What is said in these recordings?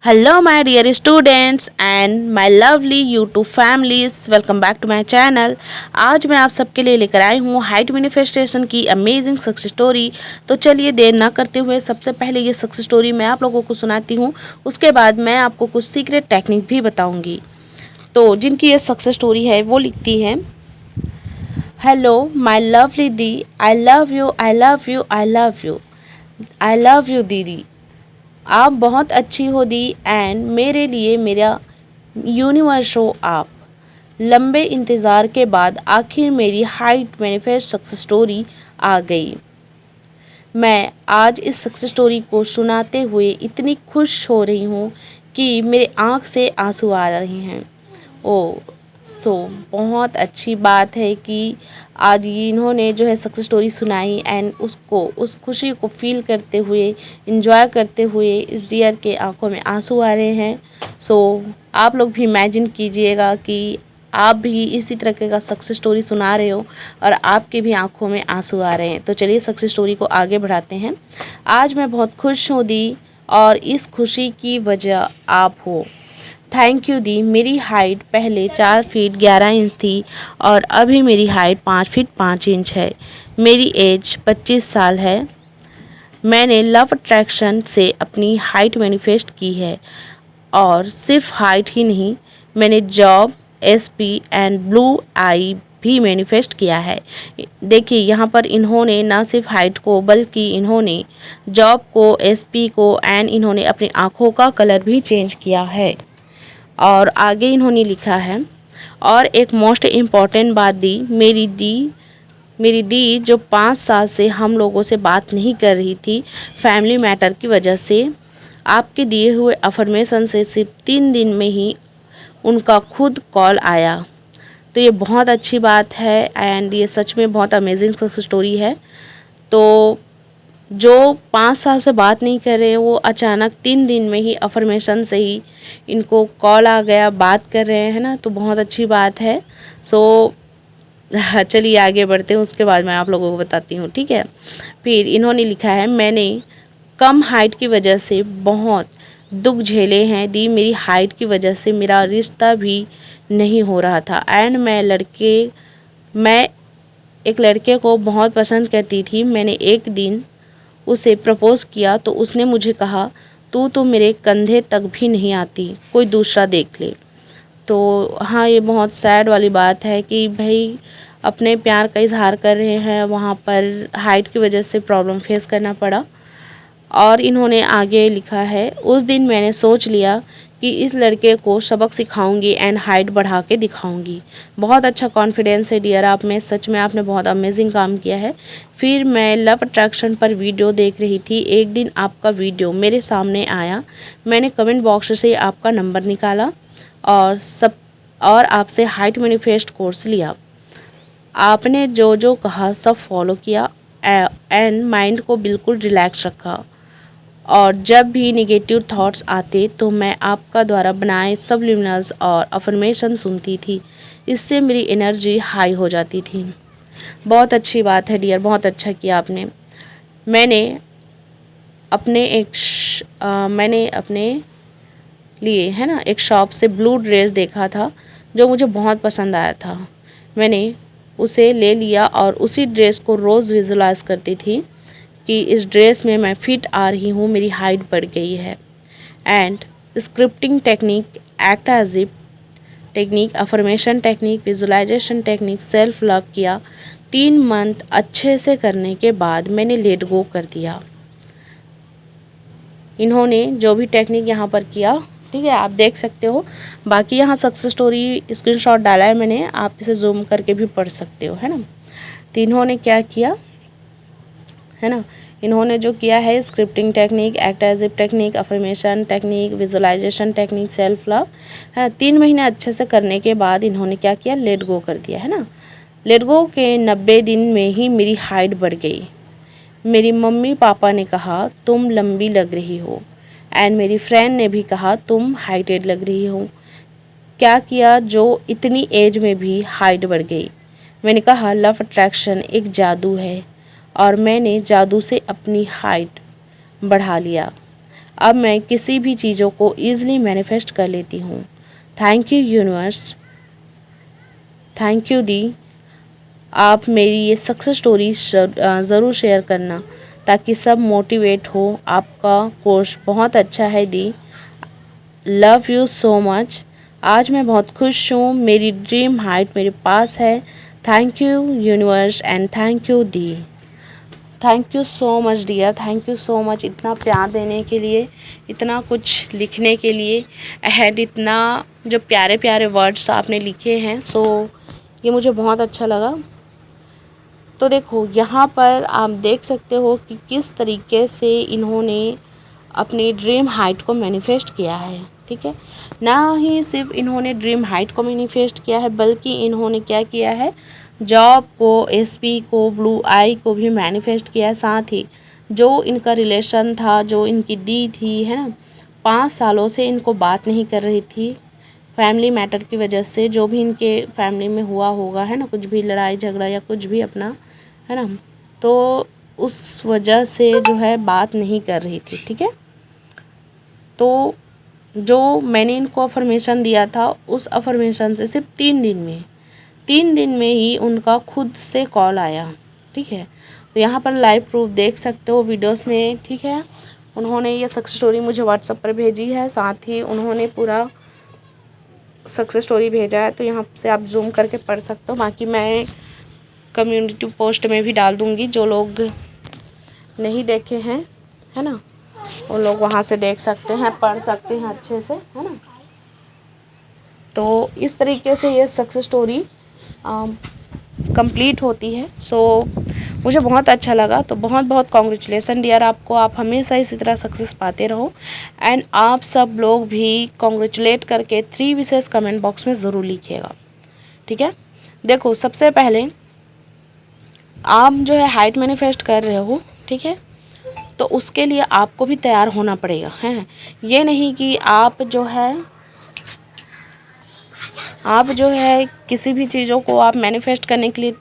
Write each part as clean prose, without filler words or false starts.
Hello, my dear students and my lovely YouTube families. Welcome back to my channel. आज मैं आप सबके लिए लेकर आई हूँ हाइट मैनिफेस्टेशन की अमेजिंग सक्सेस स्टोरी। तो चलिए देर ना करते हुए सबसे पहले ये सक्सेस स्टोरी मैं आप लोगों को सुनाती हूँ। उसके बाद मैं आपको कुछ सीक्रेट टेक्निक भी बताऊँगी। तो जिनकी ये सक्सेस स्टोरी है वो लिखती है, hello my lovely the, I love you, I love you, I love you, I love you दीदी। आप बहुत अच्छी हो दी एंड मेरे लिए मेरा यूनिवर्स हो आप। लंबे इंतज़ार के बाद आखिर मेरी हाइट मैनिफेस्ट सक्सेस स्टोरी आ गई। मैं आज इस सक्सेस स्टोरी को सुनाते हुए इतनी खुश हो रही हूँ कि मेरे आँख से आंसू आ रहे हैं। ओ बहुत अच्छी बात है कि आज ये इन्होंने जो है सक्सेस स्टोरी सुनाई एंड उसको उस खुशी को फील करते हुए इंजॉय करते हुए इस डियर के आंखों में आंसू आ रहे हैं। आप लोग भी इमेजिन कीजिएगा कि आप भी इसी तरह का सक्सेस स्टोरी सुना रहे हो और आपके भी आंखों में आंसू आ रहे हैं। तो चलिए सक्सेस स्टोरी को आगे बढ़ाते हैं। आज मैं बहुत खुश हूँ दी और इस खुशी की वजह आप हो। थैंक यू दी। मेरी हाइट पहले 4 फीट 11 इंच थी और अभी मेरी हाइट 5 फीट 5 इंच है। मेरी एज 25 साल है। मैंने लव अट्रैक्शन से अपनी हाइट मैनिफेस्ट की है और सिर्फ हाइट ही नहीं, मैंने जॉब, एसपी एंड ब्लू आई भी मैनिफेस्ट किया है। देखिए यहाँ पर इन्होंने ना सिर्फ हाइट को बल्कि इन्होंने जॉब को, एसपी को एंड इन्होंने अपनी आँखों का कलर भी चेंज किया है। और आगे इन्होंने लिखा है, और एक मोस्ट इम्पॉर्टेंट बात दी, मेरी दी जो 5 साल से हम लोगों से बात नहीं कर रही थी फैमिली मैटर की वजह से, आपके दिए हुए अफर्मेशन से सिर्फ 3 दिन में ही उनका खुद कॉल आया। तो ये बहुत अच्छी बात है एंड ये सच में बहुत अमेजिंग सक्सेस स्टोरी है। तो जो 5 साल से बात नहीं कर रहे हैं वो अचानक 3 दिन में ही अफर्मेशन से ही इनको कॉल आ गया, बात कर रहे हैं ना, तो बहुत अच्छी बात है। चलिए आगे बढ़ते हैं, उसके बाद मैं आप लोगों को बताती हूँ, ठीक है। फिर इन्होंने लिखा है, मैंने कम हाइट की वजह से बहुत दुख झेले हैं दी। मेरी हाइट की वजह से मेरा रिश्ता भी नहीं हो रहा था एंड मैं एक लड़के को बहुत पसंद करती थी। मैंने एक दिन उसे प्रपोज़ किया तो उसने मुझे कहा, तू तो मेरे कंधे तक भी नहीं आती, कोई दूसरा देख ले। तो हाँ, ये बहुत सैड वाली बात है कि भाई अपने प्यार का इजहार कर रहे हैं, वहाँ पर हाइट की वजह से प्रॉब्लम फेस करना पड़ा। और इन्होंने आगे लिखा है, उस दिन मैंने सोच लिया कि इस लड़के को सबक सिखाऊंगी एंड हाइट बढ़ा के दिखाऊंगी। बहुत अच्छा कॉन्फिडेंस है डियर आप में, सच में आपने बहुत अमेजिंग काम किया है। फिर मैं लव अट्रैक्शन पर वीडियो देख रही थी, एक दिन आपका वीडियो मेरे सामने आया। मैंने कमेंट बॉक्स से आपका नंबर निकाला और आपसे हाइट मैनिफेस्ट कोर्स लिया। आपने जो जो कहा सब फॉलो किया एंड माइंड को बिल्कुल रिलैक्स रखा। और जब भी नेगेटिव थॉट्स आते तो मैं आपका द्वारा बनाए सबलिमिनल्स और अफर्मेशन सुनती थी, इससे मेरी एनर्जी हाई हो जाती थी। बहुत अच्छी बात है डियर, बहुत अच्छा किया आपने। मैंने अपने लिए है ना एक शॉप से ब्लू ड्रेस देखा था जो मुझे बहुत पसंद आया था। मैंने उसे ले लिया और उसी ड्रेस को रोज़ विजुलाइज करती थी कि इस ड्रेस में मैं फिट आ रही हूँ, मेरी हाइट बढ़ गई है। And scripting technique, act as if technique, affirmation technique, visualisation technique, self love किया। 3 मंथ अच्छे से करने के बाद मैंने लेट गो कर दिया। इन्होंने जो भी टेक्निक यहाँ पर किया, ठीक है, आप देख सकते हो। बाकी यहाँ सक्सेस स्टोरी स्क्रीनशॉट डाला है मैंने, आप इसे जूम करके भी पढ़ सकते हो, है ना। तो इन्होंने क्या किया है ना, इन्होंने जो किया है scripting technique, act as if technique, affirmation technique, visualisation technique, self love, है ना। 3 महीने अच्छे से करने के बाद इन्होंने क्या किया, लेट गो कर दिया, है ना। लेट गो के 90 दिन में ही मेरी हाइट बढ़ गई। मेरी मम्मी पापा ने कहा तुम लंबी लग रही हो एंड मेरी फ्रेंड ने भी कहा तुम हाइटेड लग रही हो। क्या किया जो इतनी एज में भी हाइट बढ़ गई। मैंने कहा लव अट्रैक्शन एक जादू है और मैंने जादू से अपनी हाइट बढ़ा लिया। अब मैं किसी भी चीज़ों को ईज़िली मैनिफेस्ट कर लेती हूँ। Thank you universe, thank you दी। आप मेरी ये सक्सेस स्टोरी ज़रूर शेयर करना ताकि सब मोटिवेट हो। आपका कोर्स बहुत अच्छा है दी, लव यू सो मच। आज मैं बहुत खुश हूँ, मेरी ड्रीम हाइट मेरे पास है। Thank you universe and thank you दी। Thank you so much dear, thank you so much इतना प्यार देने के लिए, इतना कुछ लिखने के लिए एंड इतना जो प्यारे प्यारे वर्ड्स आपने लिखे हैं। सो ये मुझे बहुत अच्छा लगा। तो देखो यहाँ पर आप देख सकते हो कि किस तरीके से इन्होंने अपनी ड्रीम हाइट को मैनिफेस्ट किया है। ठीक है, ना ही सिर्फ इन्होंने ड्रीम हाइट को मैनिफेस्ट किया है बल्कि इन्होंने क्या किया है, जॉब को, एसपी को, ब्लू आई को भी मैनिफेस्ट किया है। साथ ही जो इनका रिलेशन था, जो इनकी दी थी, है ना, 5 सालों से इनको बात नहीं कर रही थी फैमिली मैटर की वजह से, जो भी इनके फैमिली में हुआ होगा, है ना, कुछ भी लड़ाई झगड़ा या कुछ भी अपना, है ना, तो उस वजह से जो है बात नहीं कर रही थी। ठीक है, तो जो मैंने इनको अफर्मेशन दिया था उस अफर्मेशन से सिर्फ 3 दिन में ही उनका खुद से कॉल आया। ठीक है, तो यहाँ पर लाइव प्रूफ देख सकते हो वीडियोस में। ठीक है, उन्होंने ये सक्सेस स्टोरी मुझे व्हाट्सएप पर भेजी है, साथ ही उन्होंने पूरा सक्सेस स्टोरी भेजा है, तो यहाँ से आप जूम करके पढ़ सकते हो। बाकी मैं कम्युनिटी पोस्ट में भी डाल दूँगी, जो लोग नहीं देखे हैं, है ना, वो लोग वहाँ से देख सकते हैं, पढ़ सकते हैं अच्छे से, है ना। तो इस तरीके से ये सक्सेस स्टोरी कंप्लीट होती है। सो मुझे बहुत अच्छा लगा। तो बहुत बहुत कॉन्ग्रेचुलेसन डियर आपको, आप हमेशा इसी तरह सक्सेस पाते रहो। एंड आप सब लोग भी कॉन्ग्रेचुलेट करके 3 विशेष कमेंट बॉक्स में ज़रूर लिखिएगा। ठीक है, देखो सबसे पहले आप जो है हाइट मैनिफेस्ट कर रहे हो, ठीक है, तो उसके लिए आपको भी तैयार होना पड़ेगा, है ना। ये नहीं कि आप जो है किसी भी चीज़ों को आप मैनिफेस्ट करने के लिए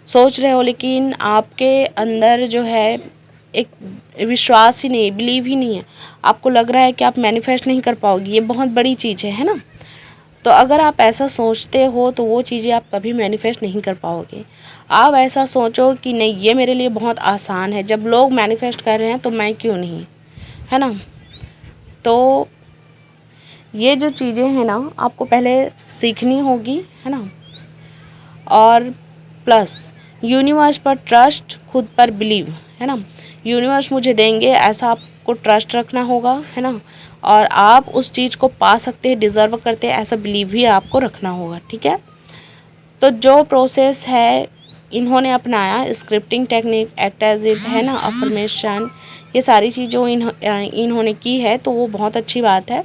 सोच रहे हो लेकिन आपके अंदर जो है एक विश्वास ही नहीं, बिलीव ही नहीं है, आपको लग रहा है कि आप मैनिफेस्ट नहीं कर पाओगे। ये बहुत बड़ी चीज़ है ना। तो अगर आप ऐसा सोचते हो तो वो चीज़ें आप कभी मैनिफेस्ट नहीं कर पाओगे। आप ऐसा सोचो कि नहीं, ये मेरे लिए बहुत आसान है, जब लोग मैनिफेस्ट कर रहे हैं तो मैं क्यों नहीं, है ना। तो ये जो चीज़ें हैं ना आपको पहले सीखनी होगी, है ना। और प्लस यूनिवर्स पर ट्रस्ट, खुद पर बिलीव, है ना। यूनिवर्स मुझे देंगे ऐसा आपको ट्रस्ट रखना होगा, है ना। और आप उस चीज़ को पा सकते हैं, डिज़र्व करते हैं, ऐसा बिलीव भी आपको रखना होगा। ठीक है, तो जो प्रोसेस है इन्होंने अपनाया, scripting technique, act as if, है ना, अफर्मेशन, ये सारी चीज़ों इन्होंने की है, तो वो बहुत अच्छी बात है।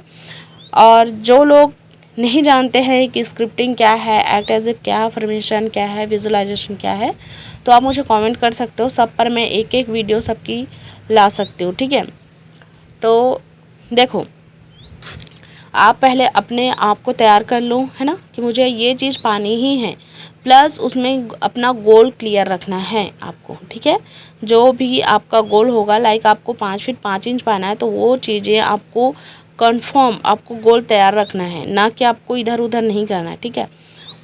और जो लोग नहीं जानते हैं कि स्क्रिप्टिंग क्या है, एक्ट एज इफ क्या है, अफर्मेशन क्या है, विजुअलाइजेशन क्या है, तो आप मुझे कमेंट कर सकते हो, सब पर मैं एक एक वीडियो सबकी ला सकती हूँ। ठीक है, तो देखो आप पहले अपने आप को तैयार कर लो, है ना, कि मुझे ये चीज़ पानी ही है, प्लस उसमें अपना गोल क्लियर रखना है आपको। ठीक है, जो भी आपका गोल होगा, लाइक आपको 5 फीट 5 इंच पाना है, तो वो चीज़ें आपको कंफर्म, आपको गोल तैयार रखना है, ना कि आपको इधर उधर नहीं करना है। ठीक है,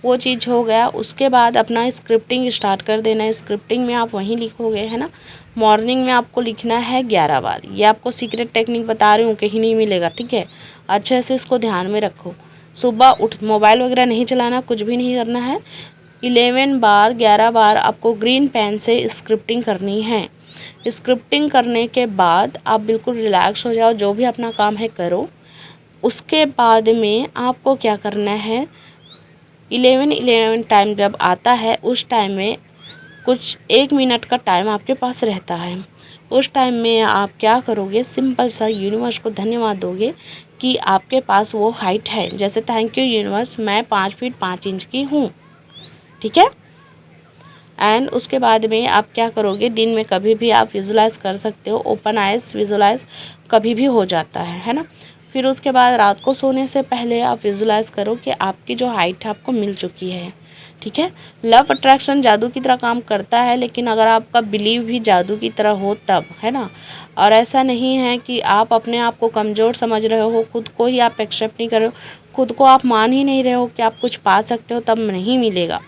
वो चीज़ हो गया। उसके बाद अपना स्क्रिप्टिंग स्टार्ट कर देना है। स्क्रिप्टिंग में आप वहीं लिखोगे, है ना। मॉर्निंग में आपको लिखना है 11 बार। ये आपको सीक्रेट टेक्निक बता रही हूँ, कहीं नहीं मिलेगा। ठीक है, अच्छे से इसको ध्यान में रखो। सुबह उठ मोबाइल वगैरह नहीं चलाना, कुछ भी नहीं करना है। 11 बार 11 बार आपको ग्रीन पेन से स्क्रिप्टिंग करनी है। स्क्रिप्टिंग करने के बाद आप बिल्कुल रिलैक्स हो जाओ, जो भी अपना काम है करो। उसके बाद में आपको क्या करना है, 11 टाइम जब आता है उस टाइम में कुछ 1 मिनट का टाइम आपके पास रहता है। उस टाइम में आप क्या करोगे, सिंपल सा यूनिवर्स को धन्यवाद दोगे कि आपके पास वो हाइट है। जैसे थैंक यू यूनिवर्स, मैं 5 फीट 5 इंच की हूँ। ठीक है, एंड उसके बाद में आप क्या करोगे, दिन में कभी भी आप विजुलाइज कर सकते हो, ओपन आइज विजुलाइज कभी भी हो जाता है ना। फिर उसके बाद रात को सोने से पहले आप विजुलाइज करो कि आपकी जो हाइट है आपको मिल चुकी है। ठीक है। लव अट्रैक्शन जादू की तरह काम करता है, लेकिन अगर आपका बिलीव भी जादू की तरह हो तब, है ना। और ऐसा नहीं है कि आप अपने आप को कमज़ोर समझ रहे हो, खुद को ही आप एक्सेप्ट नहीं कर रहे हो, खुद को आप मान ही नहीं रहे हो कि आप कुछ पा सकते हो, तब नहीं मिलेगा।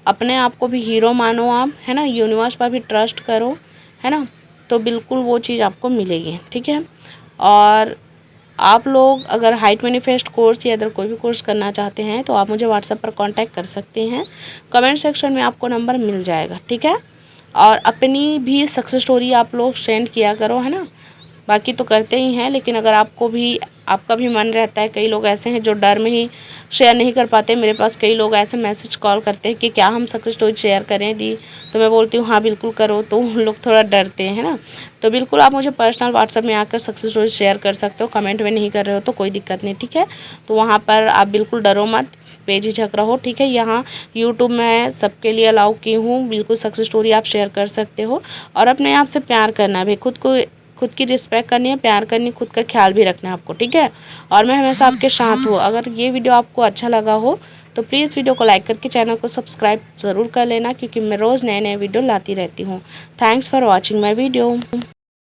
अपने आप को भी हीरो मानो आप, है ना। यूनिवर्स पर भी ट्रस्ट करो, है ना, तो बिल्कुल वो चीज़ आपको मिलेगी, ठीक है। और आप लोग अगर हाइट मैनिफेस्ट कोर्स या अदर कोई भी कोर्स करना चाहते हैं तो आप मुझे व्हाट्सएप पर कांटेक्ट कर सकते हैं। कमेंट सेक्शन में आपको नंबर मिल जाएगा, ठीक है। और अपनी भी सक्सेस स्टोरी आप लोग सेंड किया करो, है ना। बाकी तो करते ही हैं, लेकिन अगर आपको भी आपका भी मन रहता है, कई लोग ऐसे हैं जो डर में ही शेयर नहीं कर पाते। मेरे पास कई लोग ऐसे मैसेज कॉल करते हैं कि क्या हम सक्सेस स्टोरी शेयर करें दी, तो मैं बोलती हूँ हाँ बिल्कुल करो, तो उन लोग थोड़ा डरते हैं, है ना। तो बिल्कुल आप मुझे पर्सनल व्हाट्सएप में आकर सक्सेस स्टोरी शेयर कर सकते हो। कमेंट में नहीं कर रहे हो तो कोई दिक्कत नहीं, ठीक है। तो वहाँ पर आप बिल्कुल डरो मत, बेझिझक रहो, ठीक है। यहाँ यूट्यूब में सबके लिए अलाउ की हूँ, बिल्कुल सक्सेस स्टोरी आप शेयर कर सकते हो। और अपने आप से प्यार करना भी, खुद की रिस्पेक्ट करनी है, प्यार करनी, खुद का ख्याल भी रखना है आपको, ठीक है। और मैं हमेशा आपके साथ हूँ। अगर ये वीडियो आपको अच्छा लगा हो तो प्लीज़ वीडियो को लाइक करके चैनल को सब्सक्राइब ज़रूर कर लेना, क्योंकि मैं रोज़ नए नए वीडियो लाती रहती हूँ। Thanks for watching my video.